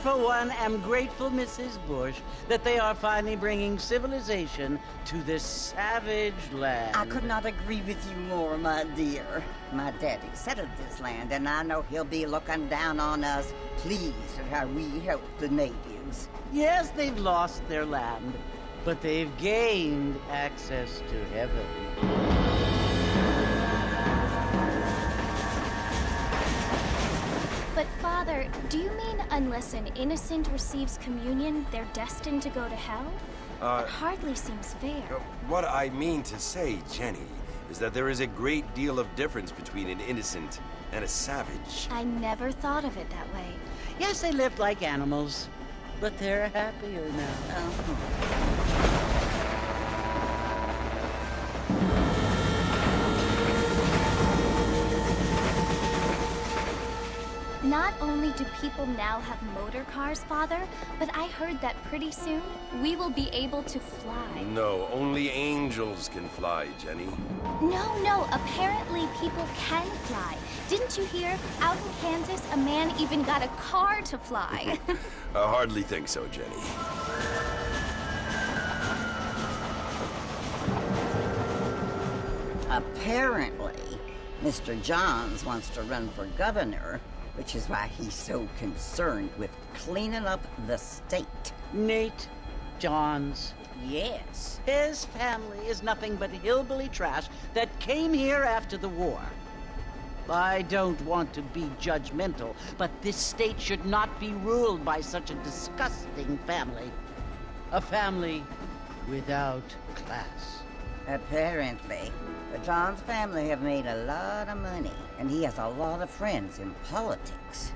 for one, am grateful, Mrs. Bush, that they are finally bringing civilization to this savage land. I could not agree with you more, my dear. My daddy settled this land, and I know he'll be looking down on us, pleased at how we help the natives. Yes, they've lost their land, but they've gained access to heaven. But Father, do you mean unless an innocent receives communion, they're destined to go to hell? That hardly seems fair. What I mean to say, Jenny, is that there is a great deal of difference between an innocent and a savage. I never thought of it that way. Yes, they lived like animals, but they're happier now. Not only do people now have motor cars, Father, but I heard that pretty soon we will be able to fly. No, only angels can fly, Jenny. No, apparently people can fly. Didn't you hear? Out in Kansas, a man even got a car to fly. I hardly think so, Jenny. Apparently, Mr. Johns wants to run for governor, which is why he's so concerned with cleaning up the state. Nate Johns. Yes. His family is nothing but hillbilly trash that came here after the war. I don't want to be judgmental, but this state should not be ruled by such a disgusting family. A family without class. Apparently. The Johns family have made a lot of money, and he has a lot of friends in politics.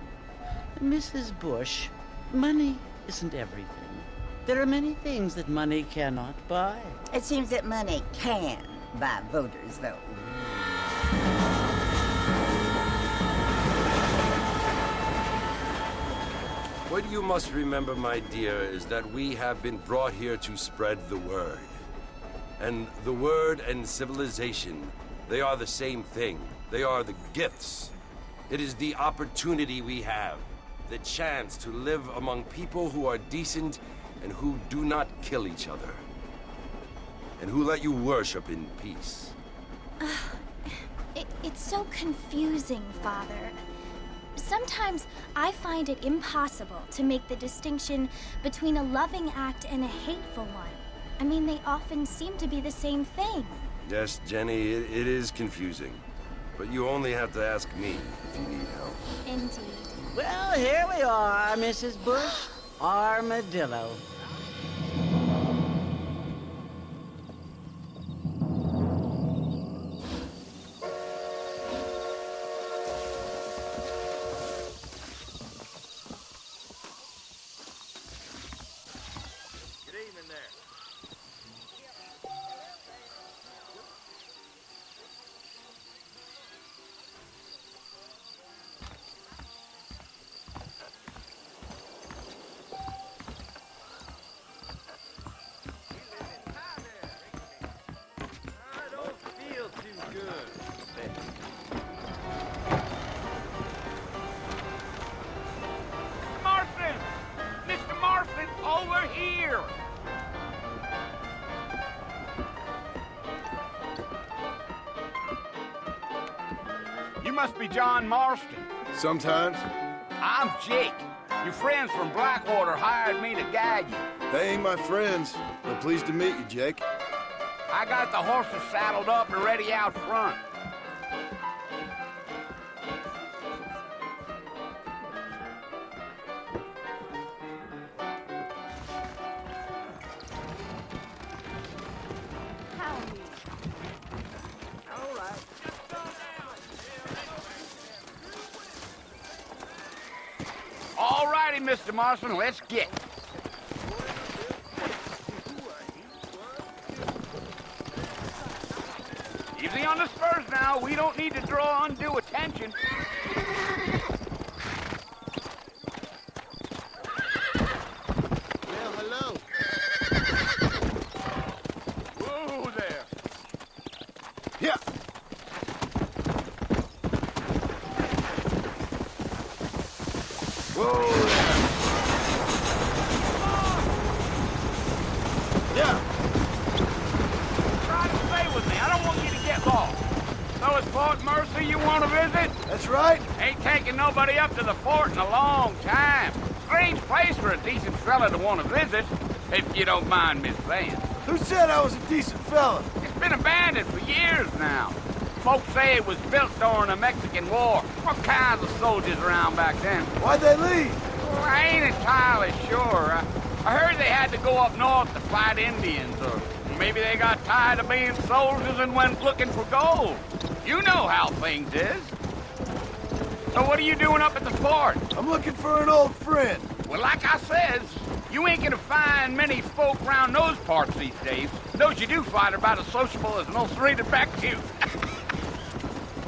Mrs. Bush, money isn't everything. There are many things that money cannot buy. It seems that money can buy voters, though. What you must remember, my dear, is that we have been brought here to spread the word. And the word and civilization, they are the same thing. They are the gifts. It is the opportunity we have, the chance to live among people who are decent and who do not kill each other, and who let you worship in peace. It's so confusing, Father. Sometimes I find it impossible to make the distinction between a loving act and a hateful one. I mean, they often seem to be the same thing. Yes, Jenny, it is confusing. But you only have to ask me if you need help. Indeed. Well, here we are, Mrs. Bush. Armadillo. You must be John Marston. Sometimes. I'm Jake. Your friends from Blackwater hired me to guide you. They ain't my friends, but pleased to meet you, Jake. I got the horses saddled up and ready out front. All righty, Mr. Marston, let's get. Easy on the spurs now. We don't need to draw undue attention. Well, hello. Whoa there. Yeah. Whoa there. Marcy you want to visit? That's right. Ain't taking nobody up to the fort in a long time. Strange place for a decent fella to want to visit, if you don't mind me saying. Who said I was a decent fella? It's been abandoned for years now. Folks say it was built during the Mexican War. What kinds of soldiers around back then? Why'd they leave? Well, I ain't entirely sure. I heard they had to go up north to fight Indians, or maybe they got tired of being soldiers and went looking for gold. You know how things is. So what are you doing up at the fort? I'm looking for an old friend. Well, like I says, you ain't gonna find many folk around those parts these days. Those you do find are about as sociable as most rated back to.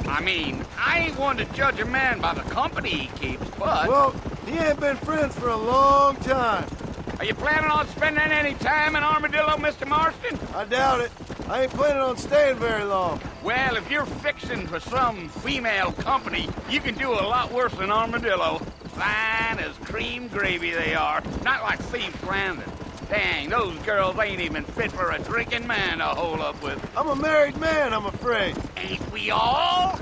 I mean, I ain't one to judge a man by the company he keeps, but... Well, he ain't been friends for a long time. Are you planning on spending any time in Armadillo, Mr. Marston? I doubt it. I ain't planning on staying very long. Well, if you're fixing for some female company, you can do a lot worse than Armadillo. Fine as cream gravy they are. Not like Thief Landing. Dang, those girls ain't even fit for a drinking man to hole up with. I'm a married man, I'm afraid. Ain't we all?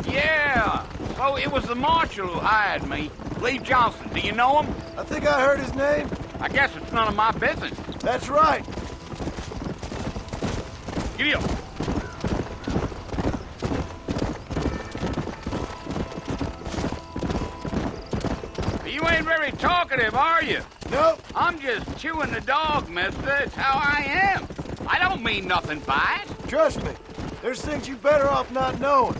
Yeah, so it was the marshal who hired me. Lee Johnson, do you know him? I think I heard his name. I guess it's none of my business. That's right. Giddy up. You ain't very talkative, are you? Nope. I'm just chewing the dog, mister. It's how I am. I don't mean nothing by it. Trust me. There's things you better off not knowing.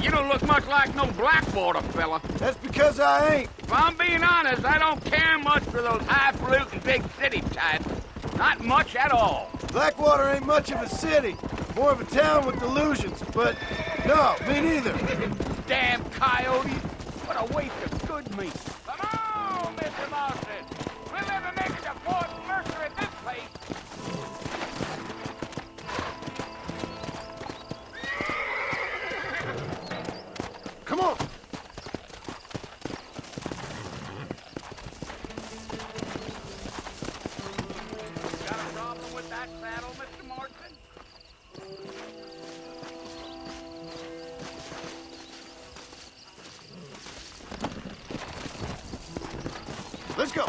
You don't look much like no Blackwater fella. That's because I ain't. If I'm being honest, I don't care much for those highfalutin big city types. Not much at all. Blackwater ain't much of a city. More of a town with delusions, but no, me neither. Damn coyotes. What a waste of good meat. Come on, Mr. Marston. We'll never make it to Fort Mercer at this place. Come on. Got a problem with that saddle, Mr. Marston? Let's go.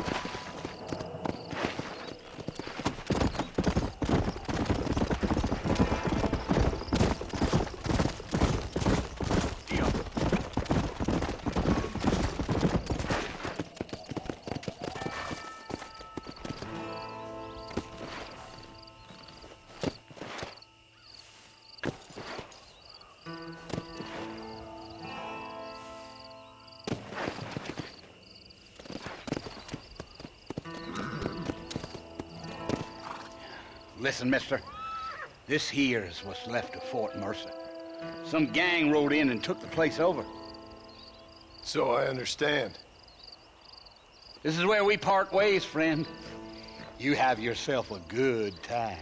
Listen, mister. This here is what's left of Fort Mercer. Some gang rode in and took the place over. So I understand. This is where we part ways, friend. You have yourself a good time.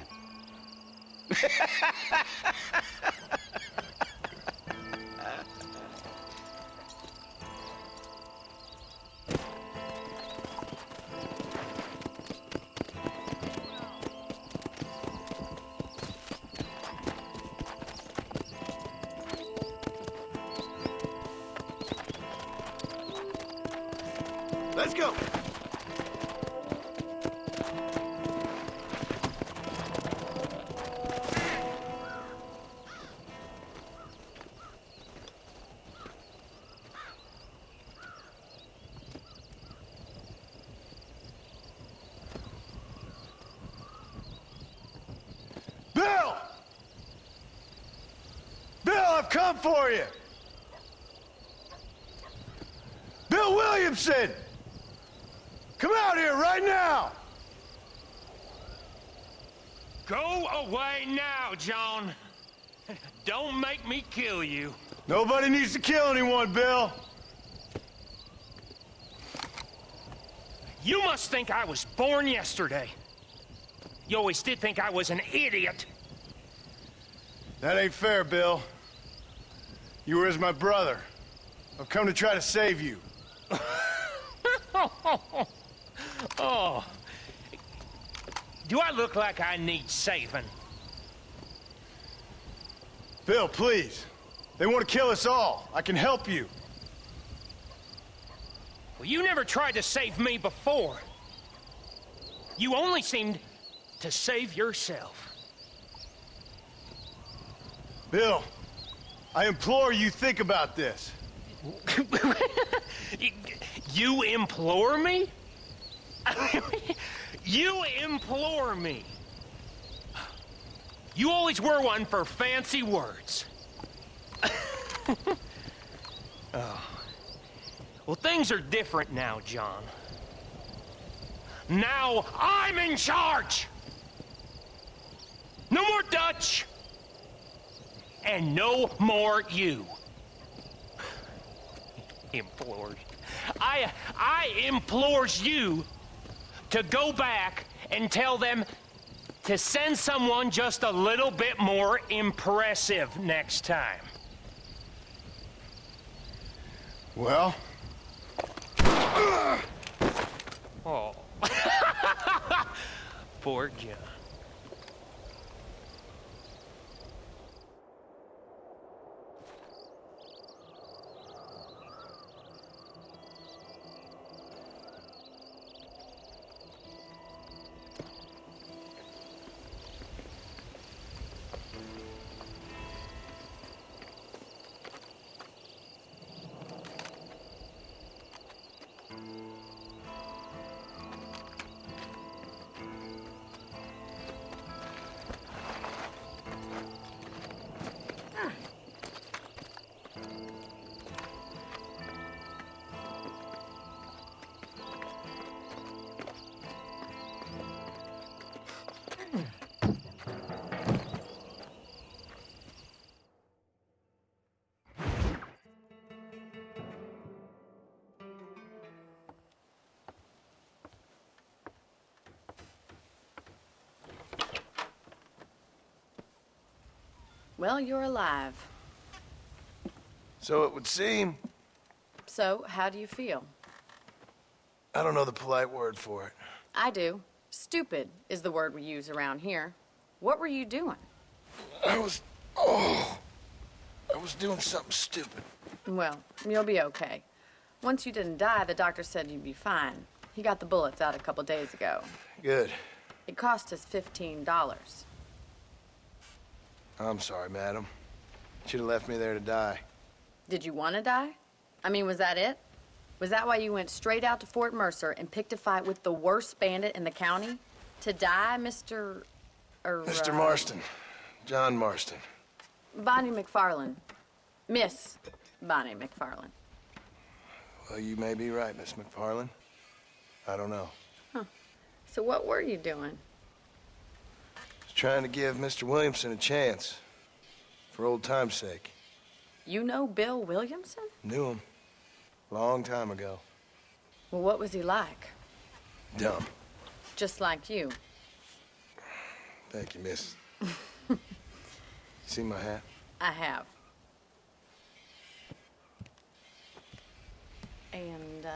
Let's go. Bill! Bill, I've come for you. Bill Williamson! Come out here right now! Go away now, John. Don't make me kill you. Nobody needs to kill anyone, Bill. You must think I was born yesterday. You always did think I was an idiot. That ain't fair, Bill. You were as my brother. I've come to try to save you. Oh. Do I look like I need saving? Bill, please. They want to kill us all. I can help you. Well, you never tried to save me before. You only seemed to save yourself. Bill, I implore you think about this. You implore me? You implore me. You always were one for fancy words. Oh. Well, things are different now, John. Now I'm in charge! No more Dutch! And no more you. Implores. I implores you to go back and tell them to send someone just a little bit more impressive next time. Well? Oh. Poor John. Well, you're alive. So it would seem. So, how do you feel? I don't know the polite word for it. I do. Stupid is the word we use around here. What were you doing? I was doing something stupid. Well, you'll be okay. Once you didn't die, the doctor said you'd be fine. He got the bullets out a couple days ago. Good. It cost us $15. I'm sorry, madam. Should have left me there to die. Did you want to die? I mean, was that it? Was that why you went straight out to Fort Mercer and picked a fight with the worst bandit in the county? To die, Mr. Mr. Marston. John Marston. Bonnie McFarland. Miss Bonnie McFarland. Well, you may be right, Miss McFarland. I don't know. Huh. So what were you doing? Just trying to give Mr. Williamson a chance. For old time's sake. You know Bill Williamson? Knew him. Long time ago. Well, what was he like? Dumb. Just like you. Thank you, miss. See my hat? I have. And,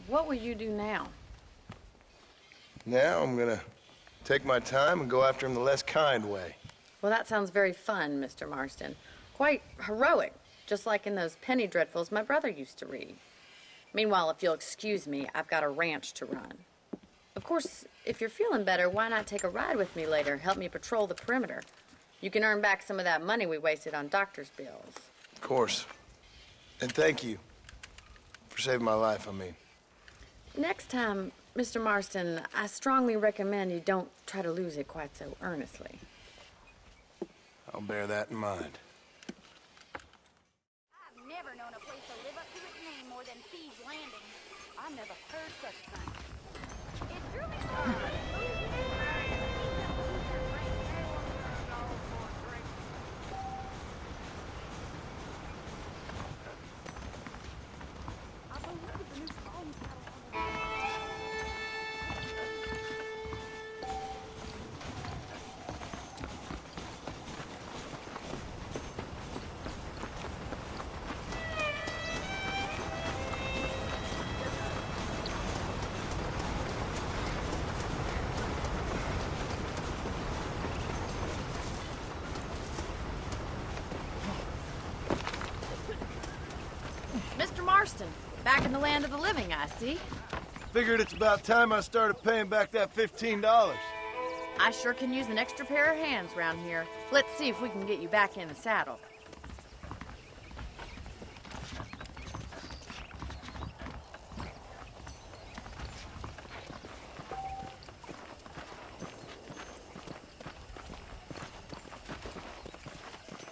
what will you do now? Now I'm gonna take my time and go after him the less kind way. Well, that sounds very fun, Mr. Marston. Quite heroic, just like in those penny dreadfuls my brother used to read. Meanwhile, if you'll excuse me, I've got a ranch to run. Of course, if you're feeling better, why not take a ride with me later? Help me patrol the perimeter. You can earn back some of that money we wasted on doctor's bills. Of course. And thank you for saving my life, I mean. Next time, Mr. Marston, I strongly recommend you don't try to lose it quite so earnestly. I'll bear that in mind. I've never known a place to live up to its name more than Thieves' Landing. I've never heard such a thing. It drew me forward. Mr. Marston, back in the land of the living, I see. Figured it's about time I started paying back that $15. I sure can use an extra pair of hands around here. Let's see if we can get you back in the saddle.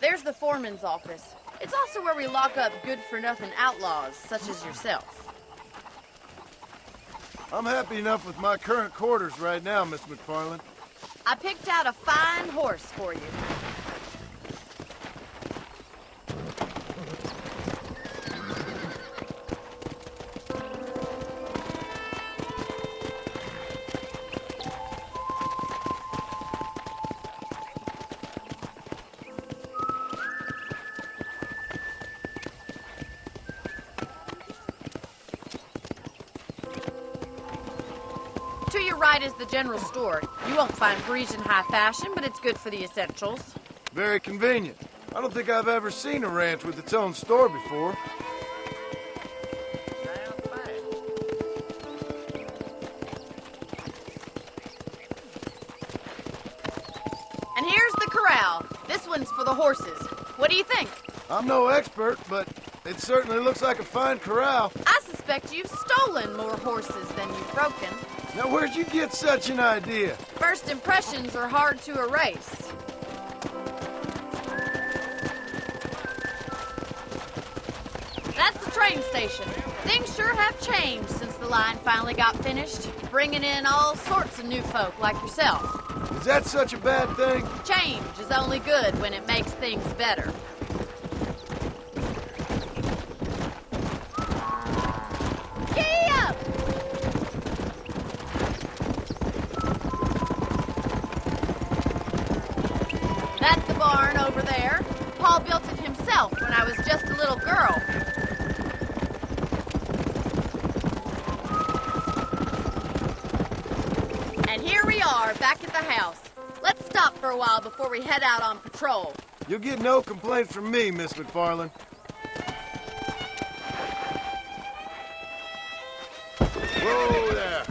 There's the foreman's office. It's also where we lock up good-for-nothing outlaws, such as yourself. I'm happy enough with my current quarters right now, Miss McFarland. I picked out a fine horse for you. To your right is the general store. You won't find Parisian high fashion, but it's good for the essentials. Very convenient. I don't think I've ever seen a ranch with its own store before. And here's the corral. This one's for the horses. What do you think? I'm no expert, but it certainly looks like a fine corral. I suspect you've stolen more horses than you've broken. Now, where'd you get such an idea? First impressions are hard to erase. That's the train station. Things sure have changed since the line finally got finished, bringing in all sorts of new folk like yourself. Is that such a bad thing? Change is only good when it makes things better. Gee up! That's the barn over there. Paul built it himself when I was just a little girl. And here we are, back at the house. Let's stop for a while before we head out on patrol. You'll get no complaints from me, Miss McFarland. Whoa there.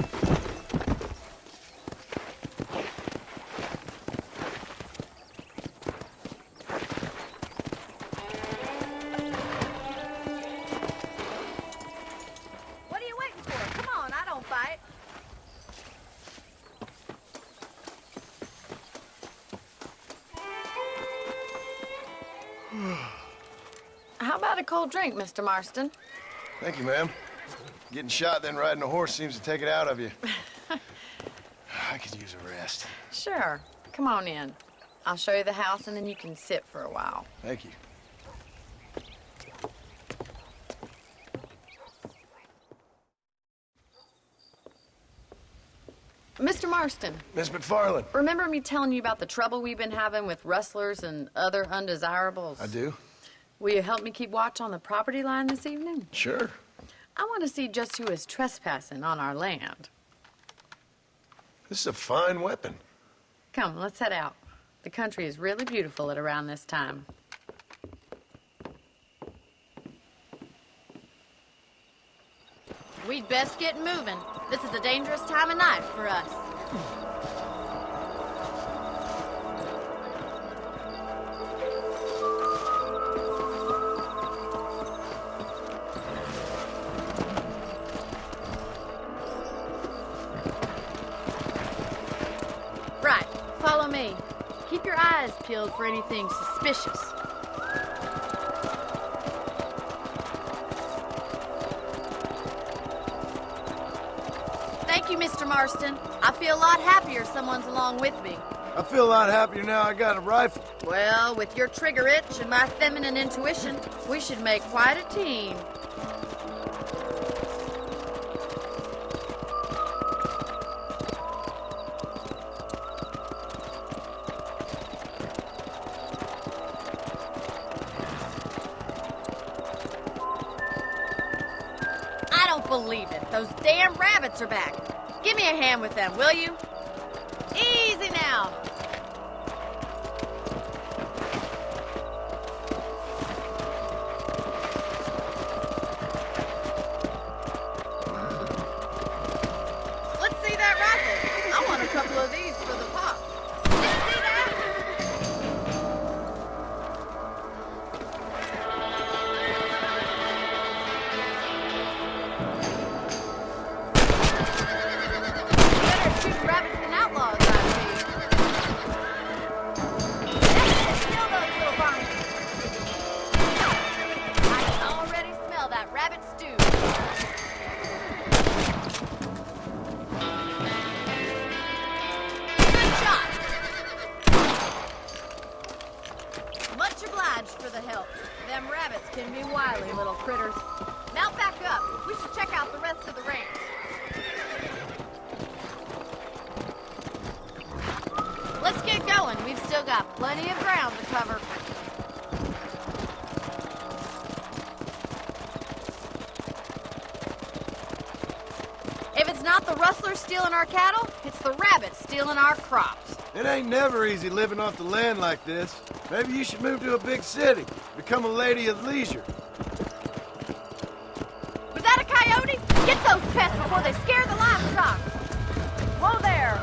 What are you waiting for? Come on, I don't fight. How about a cold drink, Mr. Marston? Thank you, ma'am. Getting shot then riding a horse seems to take it out of you. I could use a rest. Sure. Come on in. I'll show you the house and then you can sit for a while. Thank you. Mr. Marston, Miss McFarland. remember me telling you about the trouble we've been having with rustlers and other undesirables? I do? Will you help me keep watch on the property line this evening? Sure. I want to see just who is trespassing on our land. This is a fine weapon. Come, let's head out. The country is really beautiful at around this time. We'd best get moving. This is a dangerous time of night for us. Right, follow me. Keep your eyes peeled for anything suspicious. Thank you, Mr. Marston. I feel a lot happier someone's along with me. I feel a lot happier now I got a rifle. Well, with your trigger itch and my feminine intuition, we should make quite a team. I don't believe it. Those damn rabbits are back. Give me a hand with them, will you? Easy now. If it's not the rustlers stealing our cattle, it's the rabbits stealing our crops. It ain't never easy living off the land like this. Maybe you should move to a big city, become a lady of leisure. Was that a coyote? Get those pests before they scare the livestock. Whoa there.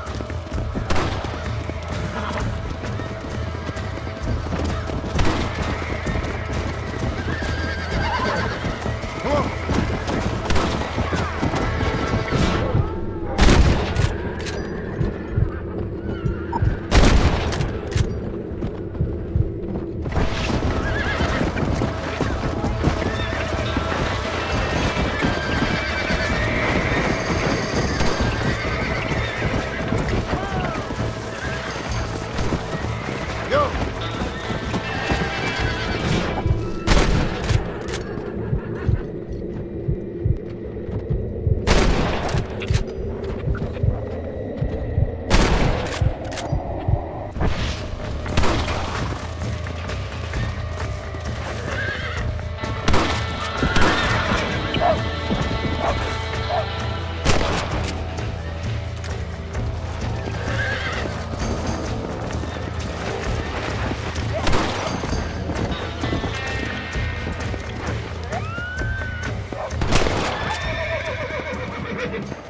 Come on. Go!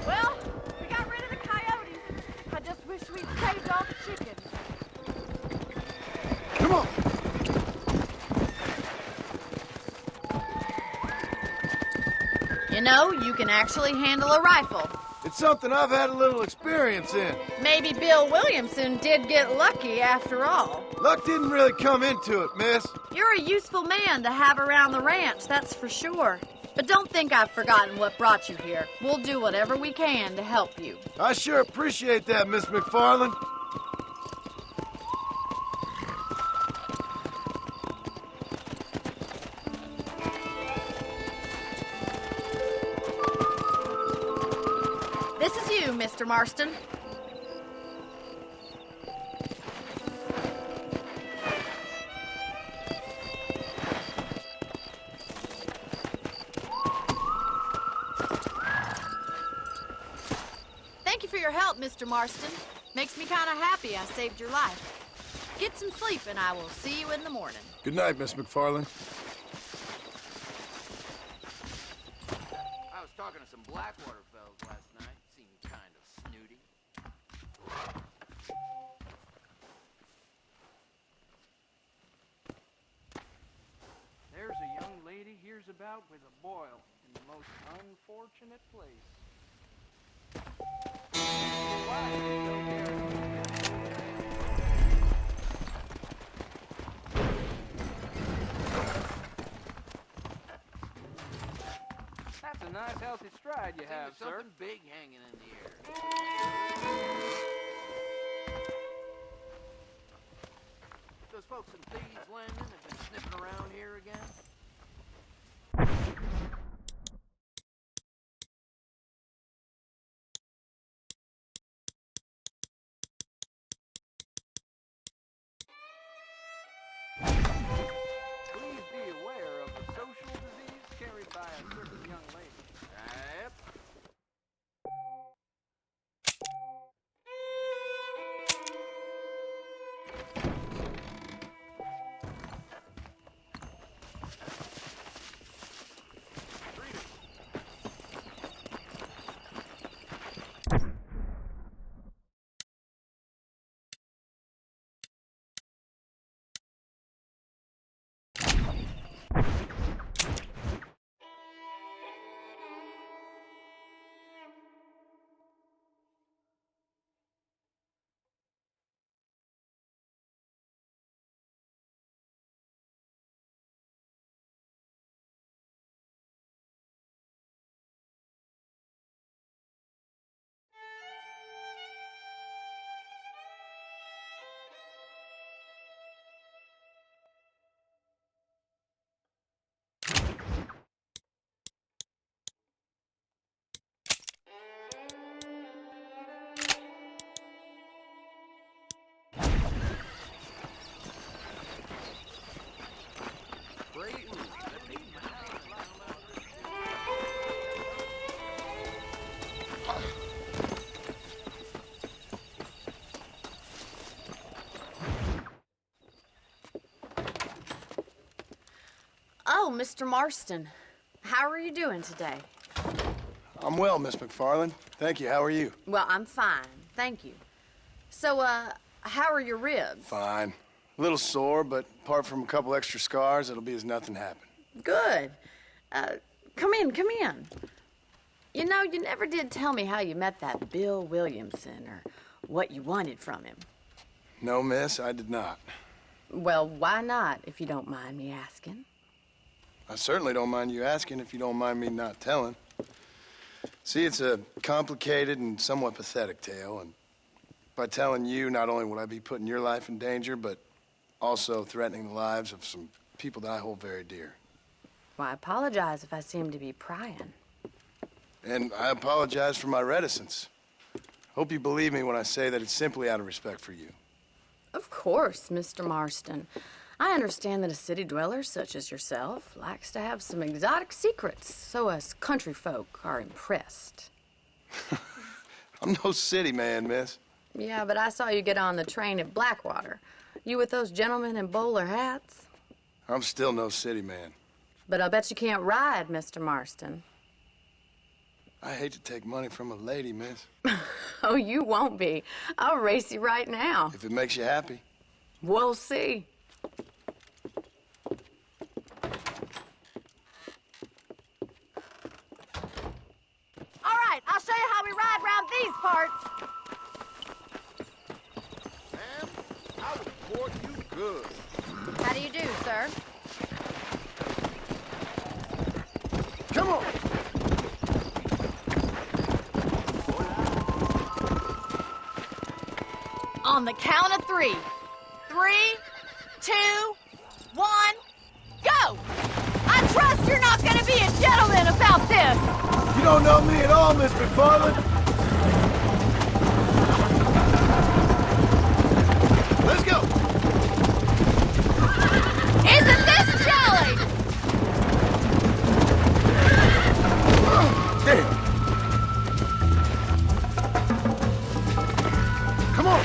Well, we got rid of the coyotes. I just wish we'd saved all the chickens. Come on! You know, you can actually handle a rifle. It's something I've had a little experience in. Maybe Bill Williamson did get lucky after all. Luck didn't really come into it, miss. You're a useful man to have around the ranch, that's for sure. But don't think I've forgotten what brought you here. We'll do whatever we can to help you. I sure appreciate that, Miss McFarland. This is you, Mr. Marston. Thank you for your help, Mr. Marston. Makes me kind of happy I saved your life. Get some sleep and I will see you in the morning. Good night, Miss McFarland. I was talking to some Blackwater fellas last night. Seemed kind of snooty. There's a young lady hears about with a boil in the most unfortunate place. Why? Don't care. That's a nice healthy stride you have, There's sir. something big hanging in the air. Those folks in Thieves Landing have been sniffing around here again. Please be aware of the social disease carried by a certain young lady. Yep. Mr. Marston. How are you doing today? I'm well, Miss McFarland. Thank you. How are you? Well, I'm fine, thank you. So, how are your ribs? Fine. A little sore, but apart from a couple extra scars, it'll be as nothing happened. Good. Come in, come in. You know, you never did tell me how you met that Bill Williamson or what you wanted from him. No, miss, I did not. Well, why not, if you don't mind me asking? I certainly don't mind you asking if you don't mind me not telling. See, it's a complicated and somewhat pathetic tale, and by telling you, not only would I be putting your life in danger, but also threatening the lives of some people that I hold very dear. Well, I apologize if I seem to be prying. And I apologize for my reticence. Hope you believe me when I say that it's simply out of respect for you. Of course, Mr. Marston. I understand that a city dweller such as yourself likes to have some exotic secrets, so us country folk are impressed. I'm no city man, miss. Yeah, but I saw you get on the train at Blackwater. You with those gentlemen in bowler hats? I'm still no city man. But I bet you can't ride, Mr. Marston. I hate to take money from a lady, miss. Oh, you won't be. I'll race you right now. If it makes you happy. We'll see. All right, I'll show you how we ride around these parts. Ma'am, I will report you good. How do you do, sir? Come on! On the count of 3. 3, 2, 1, go! I trust you're not gonna be a gentleman about this! You don't know me at all, Miss McFarland. Let's go! Isn't this jolly? Damn! Come on!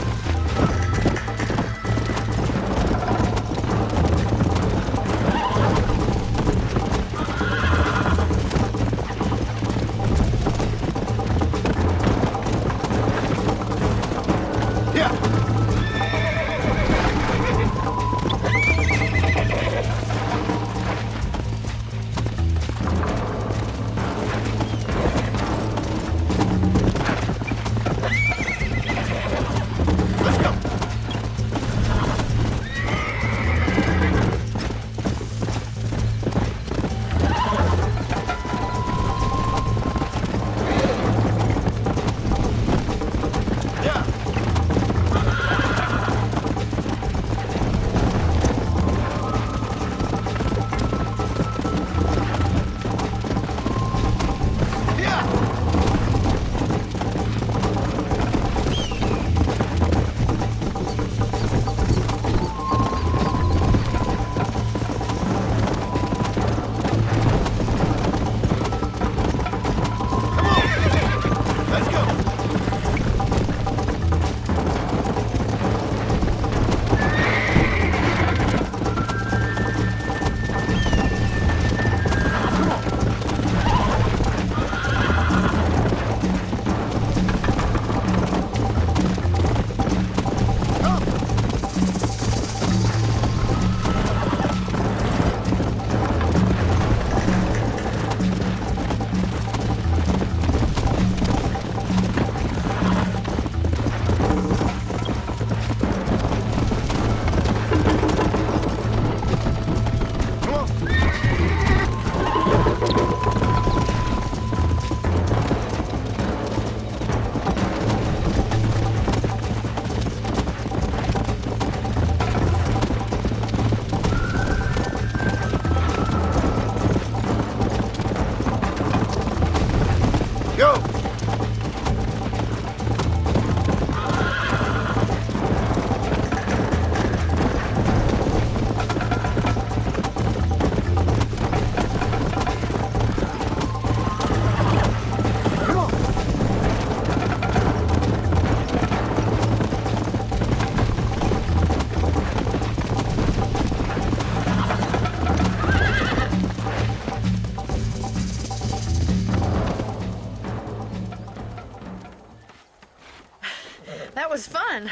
That was fun.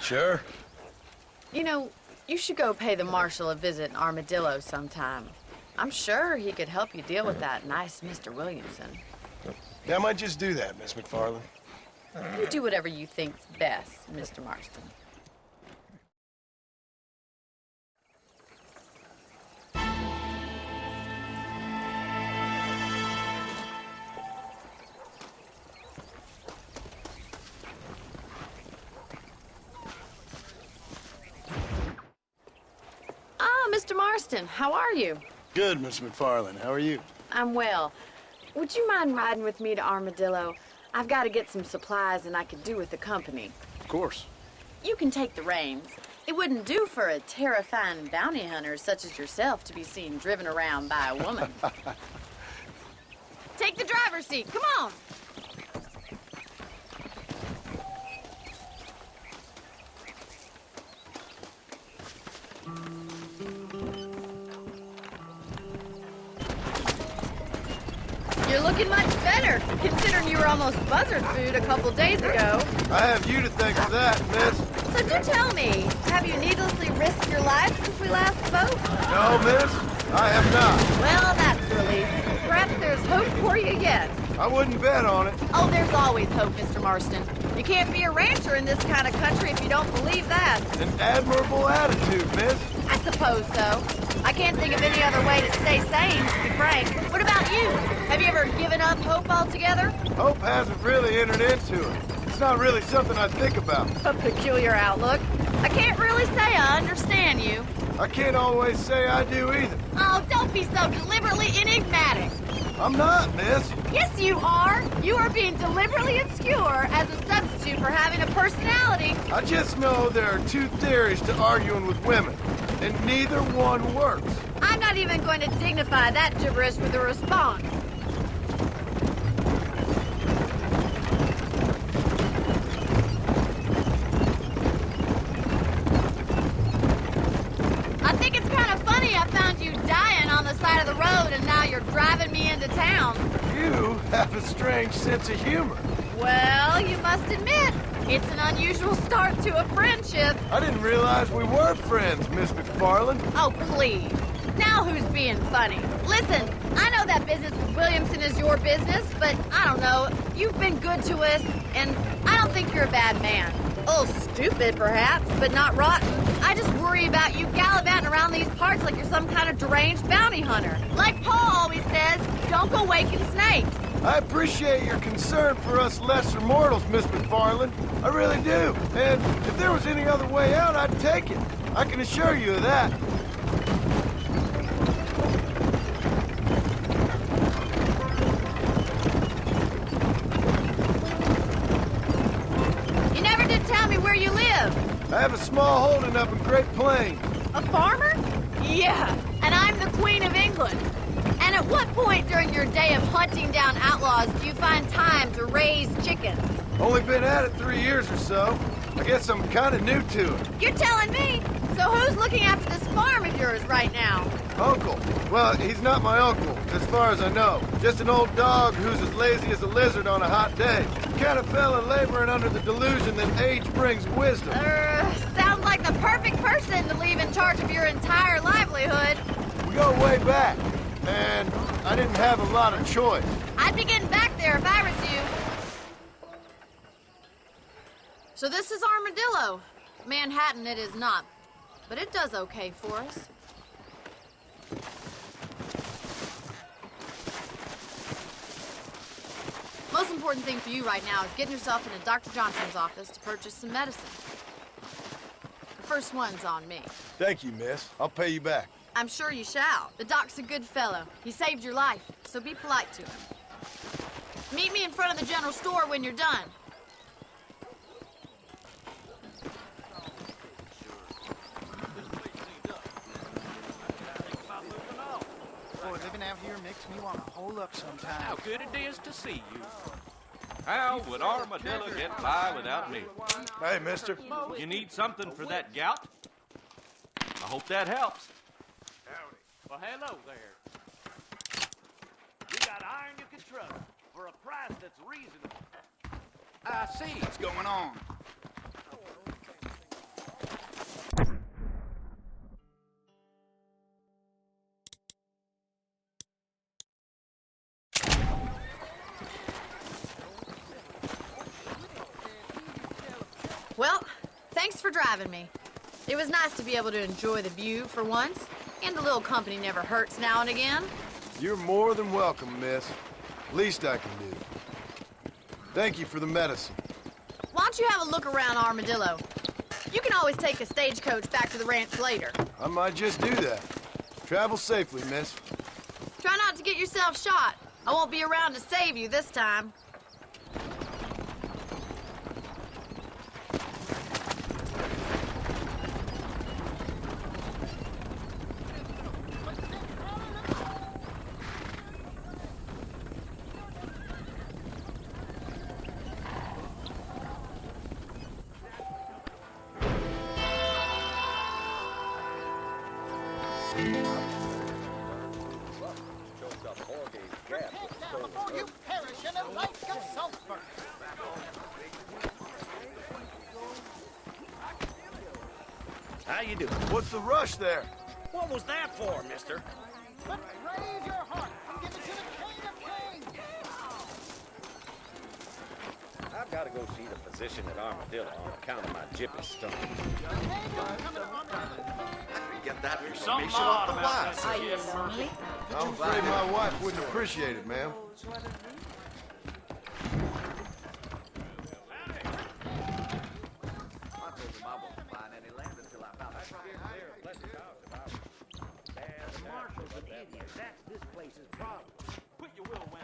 Sure. You know, you should go pay the marshal a visit in Armadillo sometime. I'm sure he could help you deal with that nice Mr. Williamson. Yeah, I might just do that, Miss McFarland. You do whatever you think's best, Mr. Marston. Mr. Marston, how are you? Good, Miss McFarland. How are you? I'm well. Would you mind riding with me to Armadillo? I've got to get some supplies and I could do with the company. Of course. You can take the reins. It wouldn't do for a terrifying bounty hunter such as yourself to be seen driven around by a woman. Take the driver's seat. Come on. You're looking much better, considering you were almost buzzard food a couple days ago. I have you to thank for that, miss. So do tell me, have you needlessly risked your life since we last spoke? No, miss, I have not. Well, that's relief. Perhaps there's hope for you yet. I wouldn't bet on it. Oh, there's always hope, Mr. Marston. You can't be a rancher in this kind of country if you don't believe that. An admirable attitude, miss. I suppose so. I can't think of any other way to stay sane, to be frank. What about you? Have you ever given up hope altogether? Hope hasn't really entered into it. It's not really something I think about. A peculiar outlook. I can't really say I understand you. I can't always say I do either. Oh, don't be so deliberately enigmatic. I'm not, miss. Yes, you are. You are being deliberately obscure as a substitute for having a personality. I just know there are two theories to arguing with women, and neither one works. I'm not even going to dignify that gibberish with a response. I think it's kind of funny I found you dying on the side of the road and now you're driving me into town. You have a strange sense of humor. Well, you must admit, it's an unusual start to a friendship. I didn't realize we were friends, Miss McFarland. Oh, please. Now who's being funny? Listen, I know that business with Williamson is your business, but I don't know. You've been good to us, and I don't think you're a bad man. A little stupid, perhaps, but not rotten. I just worry about you gallivanting around these parts like you're some kind of deranged bounty hunter. Like Paul always says, don't go waking snakes. I appreciate your concern for us lesser mortals, Miss McFarland. I really do. And if there was any other way out, I'd take it. I can assure you of that. You never did tell me where you live. I have a small holding up in Great Plains. A farmer? Yeah, and I'm the Queen of England. And at what point during your day of hunting down outlaws do you find time to raise chickens? Only been at it 3 years or so. I guess I'm kind of new to it. You're telling me? So who's looking after this farm of yours right now? Uncle. Well, he's not my uncle, as far as I know. Just an old dog who's as lazy as a lizard on a hot day. Kind of fella laboring under the delusion that age brings wisdom. Sounds like the perfect person to leave in charge of your entire livelihood. We go way back, and I didn't have a lot of choice. I'd be getting back there if I was you. So this is Armadillo. Manhattan it is not, but it does okay for us. Most important thing for you right now is getting yourself into Dr. Johnson's office to purchase some medicine. The first one's on me. Thank you, miss. I'll pay you back. I'm sure you shall. The doc's a good fellow. He saved your life, so be polite to him. Meet me in front of the general store when you're done. Boy, living out here makes me want to hole up sometimes. How good it is to see you. How would Armadillo get by without me? Hey, mister. You need something for that gout? I hope that helps. Howdy. Well, hello there. We got iron you can trust for a price that's reasonable. I see what's going on. Well, thanks for driving me. It was nice to be able to enjoy the view for once, and a little company never hurts now and again. You're more than welcome, miss. Least I can do. Thank you for the medicine. Why don't you have a look around Armadillo? You can always take a stagecoach back to the ranch later. I might just do that. Travel safely, miss. Try not to get yourself shot. I won't be around to save you this time. Before you perish in a lake of sulfur. How you doing? What's the rush there? What was that for, mister? But raise your heart and give it to the King of Kings. I've got to go see the physician at Armadillo on account of my jippy stomach. Get that Something information off the about wife. Are you lonely? I'm afraid my wife wouldn't appreciate it, ma'am. Marshal's an idiot. That's this place's problem. Put your will when.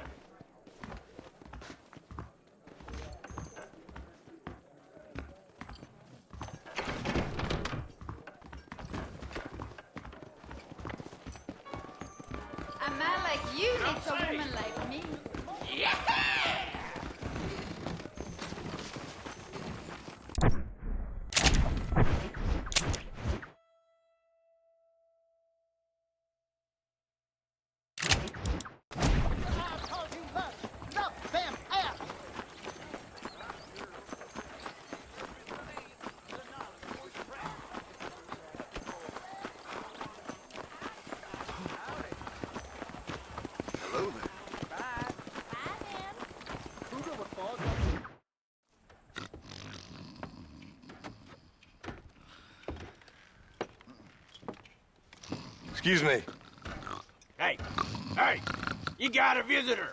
A man like you needs a woman like me. I've called you lunch. Love them ass. Hello there. Excuse me. Hey, hey, you got a visitor.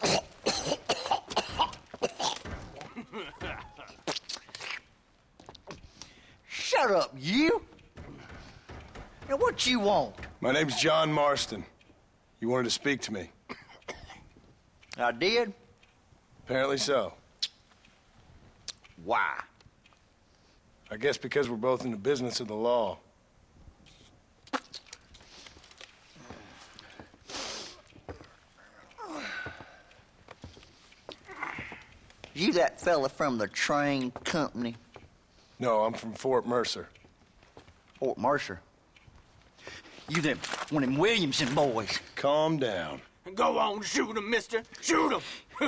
Shut up, you! Now, what you want? My name's John Marston. You wanted to speak to me. I did? Apparently so. Why? I guess because we're both in the business of the law. You that fella from the train company? No, I'm from Fort Mercer. Fort Mercer? You them one of them Williamson boys? Calm down. Go on, shoot him, mister. Shoot him.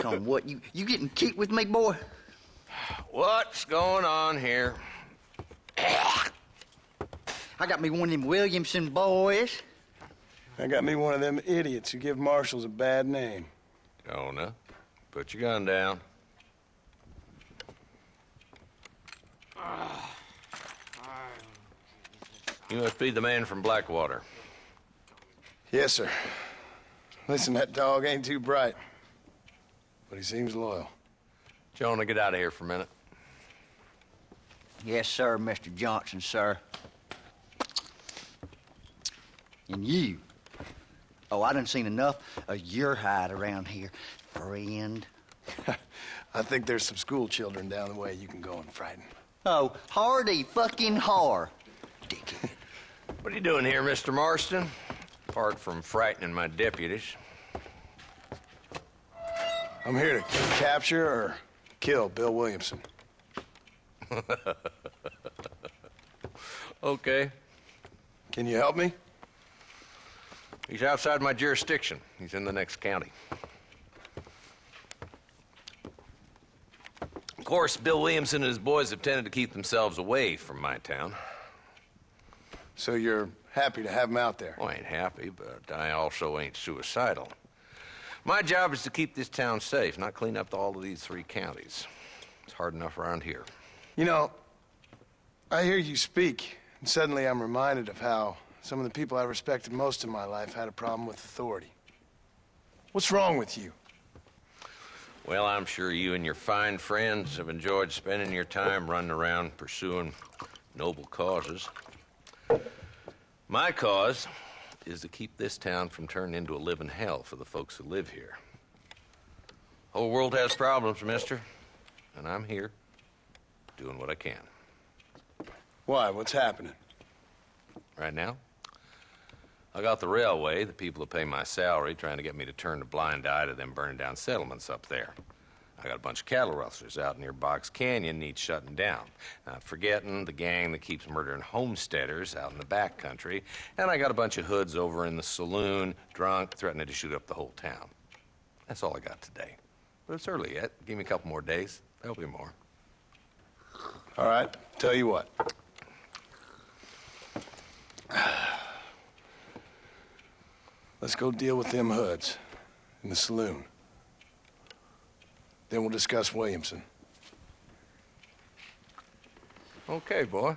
Come, what, you getting cute with me, boy? What's going on here? I got me one of them Williamson boys. I got me one of them idiots who give marshals a bad name. Jonah, put your gun down. You must be the man from Blackwater. Yes, sir. Listen, that dog ain't too bright, but he seems loyal. Jonah, get out of here for a minute. Yes, sir, Mr. Johnson, sir. And you? Oh, I done seen enough of your hide around here, friend. I think there's some school children down the way you can go and frighten. Oh, hardy fucking har. Dickhead. What are you doing here, Mr. Marston? Apart from frightening my deputies. I'm here to capture or kill Bill Williamson. Okay. Can you help me? He's outside my jurisdiction. He's in the next county. Of course, Bill Williamson and his boys have tended to keep themselves away from my town. So you're happy to have him out there? Well, I ain't happy, but I also ain't suicidal. My job is to keep this town safe, not clean up all of these 3 counties. It's hard enough around here. You know, I hear you speak, and suddenly I'm reminded of how some of the people I respected most in my life had a problem with authority. What's wrong with you? Well, I'm sure you and your fine friends have enjoyed spending your time running around pursuing noble causes. My cause is to keep this town from turning into a living hell for the folks who live here. Whole world has problems, mister, and I'm here doing what I can. Why? What's happening? Right now, I got the railway, the people who pay my salary, trying to get me to turn a blind eye to them burning down settlements up there. I got a bunch of cattle rustlers out near Box Canyon needs shutting down. Not forgetting the gang that keeps murdering homesteaders out in the back country. And I got a bunch of hoods over in the saloon, drunk, threatening to shoot up the whole town. That's all I got today. But it's early yet. Give me a couple more days. There'll be more. All right, tell you what. Let's go deal with them hoods in the saloon. Then we'll discuss Williamson. Okay, boy.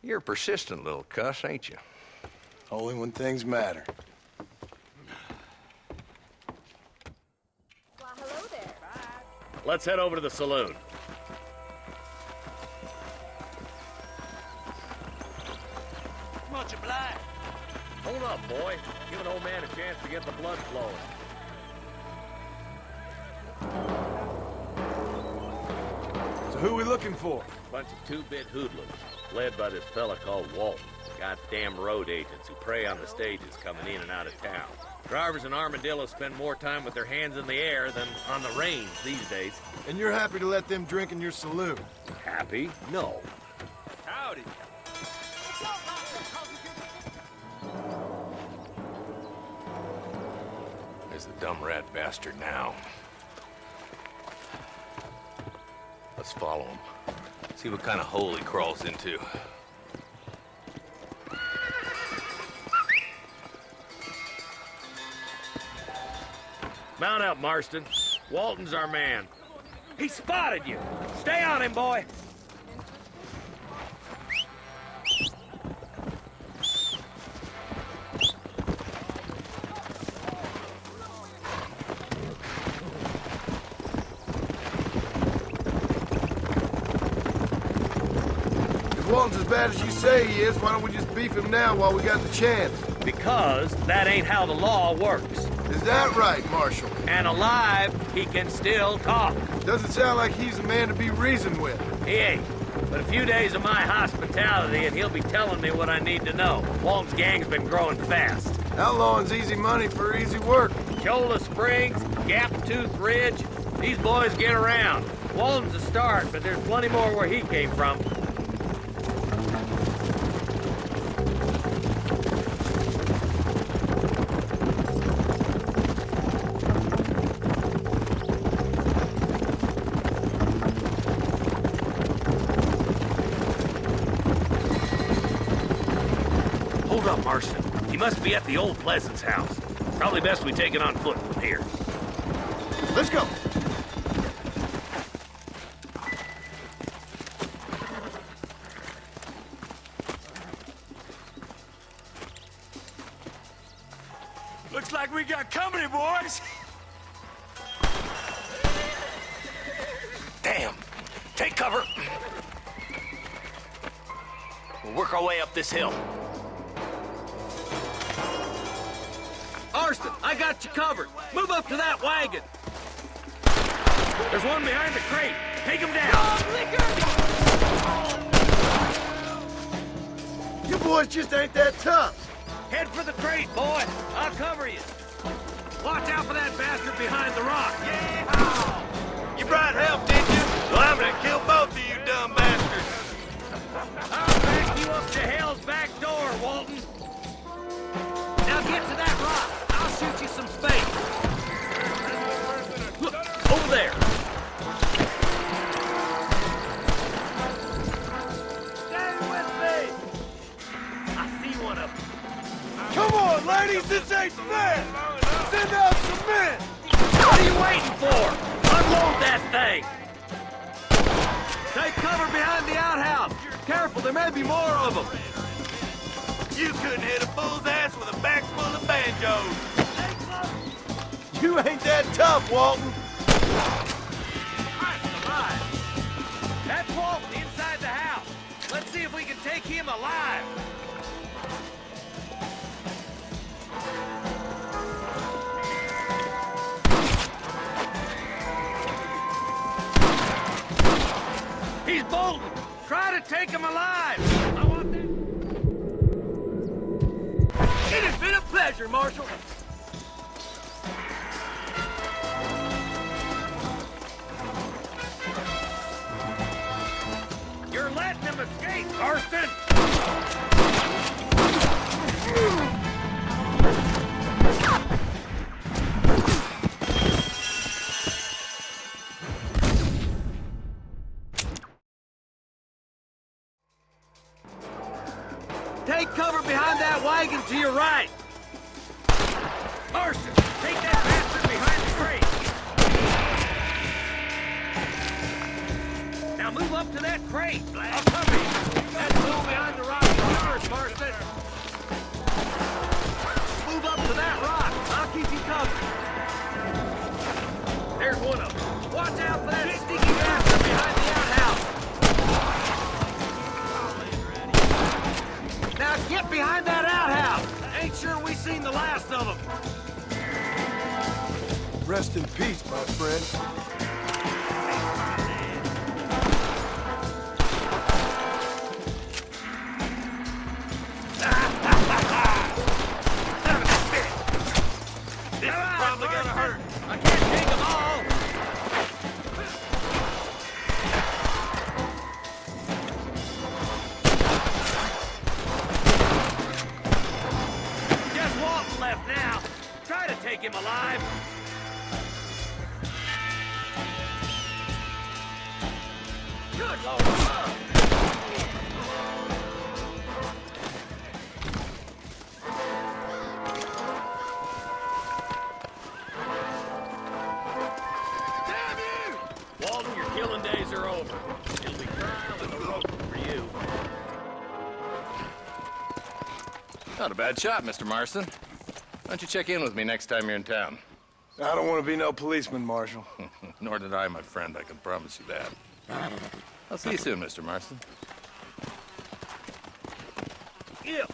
You're a persistent little cuss, ain't you? Only when things matter. Why, hello there. Let's head over to the saloon. Much obliged. Hold up, boy. Give an old man a chance to get the blood flowing. So who are we looking for? Bunch of two-bit hoodlums, led by this fella called Walt. Goddamn road agents who prey on the stages coming in and out of town. Drivers in Armadillo spend more time with their hands in the air than on the reins these days. And you're happy to let them drink in your saloon? Happy? No. Howdy. There's the dumb rat bastard now. Let's follow him. See what kind of hole he crawls into. Mount up, Marston. Walton's our man. He spotted you. Stay on him, boy. If Walton's as bad as you say he is, why don't we just beef him now while we got the chance? Because that ain't how the law works. Is that right, Marshal? And alive, he can still talk. Doesn't sound like he's a man to be reasoned with. He ain't. But a few days of my hospitality and he'll be telling me what I need to know. Walton's gang's been growing fast. Outlawing's easy money for easy work. Shoulder Springs, Gap Tooth Ridge, these boys get around. Walton's a start, but there's plenty more where he came from. Hold up, Marston. He must be at the old Pleasance house. Probably best we take it on foot from here. Let's go. Looks like we got company, boys. Damn! Take cover! We'll work our way up this hill. Marston, I got you covered. Move up to that wagon. There's one behind the crate. Take him down. You boys just ain't that tough. Head for the crate, boy. I'll cover you. Watch out for that bastard behind the rock. You brought help, did you? Well, I'm gonna kill both of you dumb bastards. I'll back you up to hell's back door, Walton. Now get to that rock. I'll shoot you some space. Look, over there. Stay with me. I see one of them. Come on, ladies, this ain't fair. Send out some men. What are you waiting for? Unload that thing. Take cover behind the outhouse. Careful, there may be more of them. You couldn't hit a fool's ass with a bag full of banjos. You ain't that tough, Walton. That's Walton inside the house. Let's see if we can take him alive. He's bolting. Try to take him alive. I want that. It has been a pleasure, Marshal. You're letting him escape, Marston. Take cover behind that wagon to your right. Marston, take that bastard behind the crate. Now move up to that crate. I'll cover you. Let's move behind the rock first, Marston. Move up to that rock. I'll keep you covered. There's one of them. Watch out for that sneaky bastard behind the outhouse. Now get behind that outhouse. Ain't sure we seen the last of them. Rest in peace, my friend. This is probably gonna hurt. I can't take them all. Just Walton left now. Try to take him alive. Good Lord. Damn you! Walton, your killing days are over. It'll be trial and a rope for you. Not a bad shot, Mr. Marston. Why don't you check in with me next time you're in town? I don't want to be no policeman, Marshal. Nor did I, my friend. I can promise you that. I'll see you soon, Mr. Marston. Yeah.